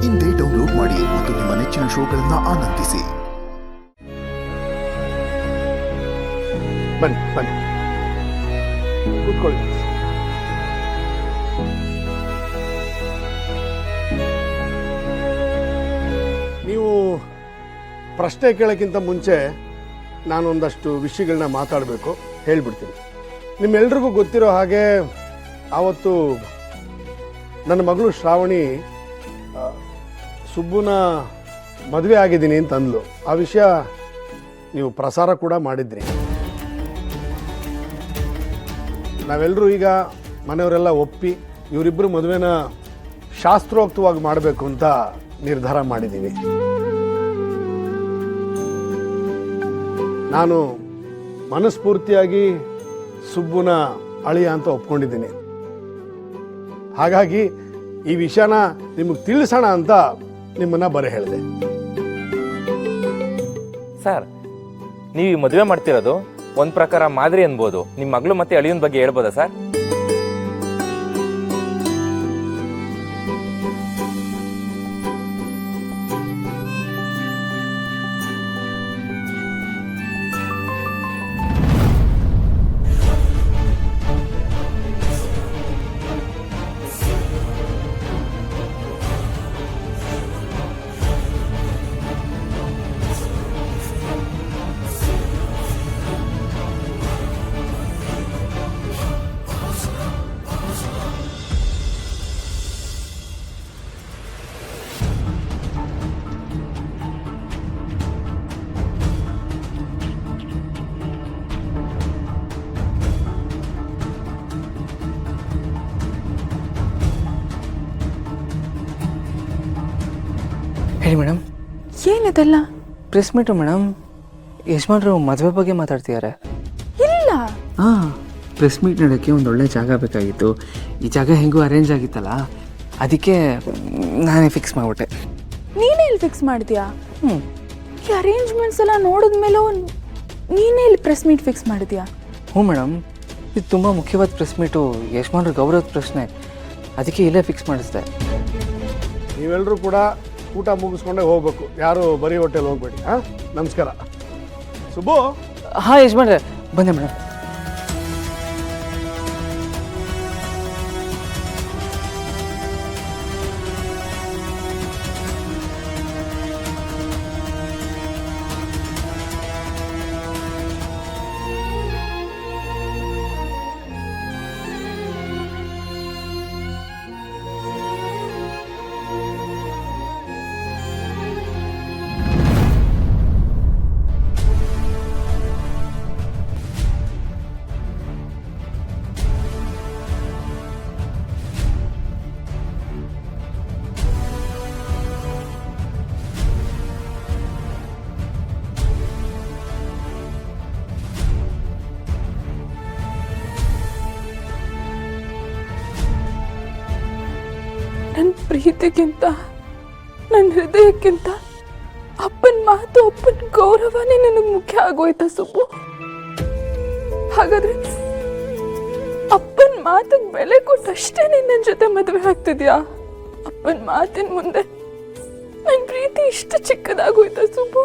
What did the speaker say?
ಇಂದೇ ಡೌನ್ಲೋಡ್ ಮಾಡಿ ಮತ್ತು ನಿಮ್ಮ ನೆಚ್ಚಿನ ಶೋಗಳನ್ನು ಆನಂದಿಸಿ. ಬನ್ನಿ ಬನ್ನಿ ಕೂತ್ಕೊಳ್ಳಿ. ನೀವು ಪ್ರಶ್ನೆ ಕೇಳೋಕ್ಕಿಂತ ಮುಂಚೆ ನಾನೊಂದಷ್ಟು ವಿಷಯಗಳನ್ನ ಮಾತಾಡಬೇಕು, ಹೇಳ್ಬಿಡ್ತೀನಿ. ನಿಮ್ಮೆಲ್ರಿಗೂ ಗೊತ್ತಿರೋ ಹಾಗೆ ಆವತ್ತು ನನ್ನ ಮಗಳು ಶ್ರಾವಣಿ ಸುಬ್ಬುನ ಮದುವೆ ಆಗಿದ್ದೀನಿ ಅಂತ ಅಂದ್ಲು. ಆ ವಿಷಯ ನೀವು ಪ್ರಸಾರ ಕೂಡ ಮಾಡಿದ್ರಿ. ನಾವೆಲ್ಲರೂ ಈಗ ಮನೆಯವರೆಲ್ಲ ಒಪ್ಪಿ ಇವರಿಬ್ಬರು ಮದುವೆನ ಶಾಸ್ತ್ರೋಕ್ತವಾಗಿ ಮಾಡಬೇಕು ಅಂತ ನಿರ್ಧಾರ ಮಾಡಿದ್ದೀವಿ. ನಾನು ಮನಸ್ಫೂರ್ತಿಯಾಗಿ ಸುಬ್ಬುನ ಅಳಿಯ ಅಂತ ಒಪ್ಕೊಂಡಿದ್ದೀನಿ. ಹಾಗಾಗಿ ಈ ವಿಷಯನ ನಿಮಗೆ ತಿಳಿಸೋಣ ಅಂತ ನಿಮ್ಮನ್ನ ಬರೆ ಹೇಳಿದೆ. ಸರ್, ನೀವು ಈ ಮದುವೆ ಮಾಡ್ತಿರೋದು ಒಂದು ಪ್ರಕಾರ ಮಾದರಿ ಅನ್ಬೋದು. ನಿಮ್ಮ ಮಗಳು ಮತ್ತೆ ಅಳಿಯನ ಬಗ್ಗೆ ಹೇಳ್ಬೋದಾ ಸರ್? ಹೇಳಿ ಮೇಡಮ್. ಏನಿದೆಲ್ಲ? Press meet madam. ಯಜಮಾನ್ರು ಮದುವೆ ಬಗ್ಗೆ ಮಾತಾಡ್ತಿದ್ದಾರೆ. ಇಲ್ಲ. ಹಾಂ, ಪ್ರೆಸ್ ಮೀಟ್ ನಡೆಯೋಕ್ಕೆ ಒಂದು ಒಳ್ಳೆ ಜಾಗ ಬೇಕಾಗಿತ್ತು. ಈ ಜಾಗ ಹೆಂಗೂ ಅರೇಂಜ್ ಆಗಿತ್ತಲ್ಲ, ಅದಕ್ಕೆ ನಾನೇ ಫಿಕ್ಸ್ ಮಾಡಿಬಿಟ್ಟೆ. ನೀನೇ ಇಲ್ಲಿ ಫಿಕ್ಸ್ ಮಾಡಿದ್ಯಾ? ಹ್ಞೂ. ಈ ಅರೇಂಜ್ಮೆಂಟ್ಸ್ ಎಲ್ಲ ನೋಡಿದ್ಮೇಲೆ ನೀನೇ ಇಲ್ಲಿ ಪ್ರೆಸ್ ಮೀಟ್ ಫಿಕ್ಸ್ ಮಾಡಿದ್ಯಾ? ಹ್ಞೂ ಮೇಡಮ್, ಇದು ತುಂಬ ಮುಖ್ಯವಾದ ಪ್ರೆಸ್ ಮೀಟು, ಯಜಮಾನ್ರ ಗೌರವದ ಪ್ರಶ್ನೆ, ಅದಕ್ಕೆ ಇಲ್ಲೇ ಫಿಕ್ಸ್ ಮಾಡಿಸ್ದೆ. ನೀವೆಲ್ಲರೂ ಕೂಡ ಊಟ ಮುಗಿಸ್ಕೊಂಡೇ ಹೋಗ್ಬೇಕು, ಯಾರು ಬರೀ ಹೋಟೆಲ್ ಹೋಗ್ಬೇಡಿ. ಹಾಂ, ನಮಸ್ಕಾರ. ಸುಬ್ಬು. ಹಾಂ ಯಜಮಾನ್ರೆ, ಬಂದೆ ಮೇಡಮ್. ನನ್ನ ಪ್ರೀತಿಗಿಂತ, ನನ್ನ ಹೃದಯಕ್ಕಿಂತ ಅಪ್ಪನ ಮಾತು, ಅಪ್ಪನ ಗೌರವನೇ ನನಗೆ ಮುಖ್ಯ ಆಗೋಯ್ತಾ ಸುಬ್ಬು? ಹಾಗಾದ್ರೆ ಅಪ್ಪನ ಮಾತಿಗೆ ಬೆಲೆ ಕೊಟ್ಟಷ್ಟೇ ನನ್ನ ಜೊತೆ ಮದುವೆ ಆಗ್ತಿದ್ಯಾ? ಅಪ್ಪನ ಮಾತಿನ ಮುಂದೆ ನನ್ನ ಪ್ರೀತಿ ಇಷ್ಟು ಚಿಕ್ಕದಾಗೋಯ್ತಾ ಸುಬ್ಬು?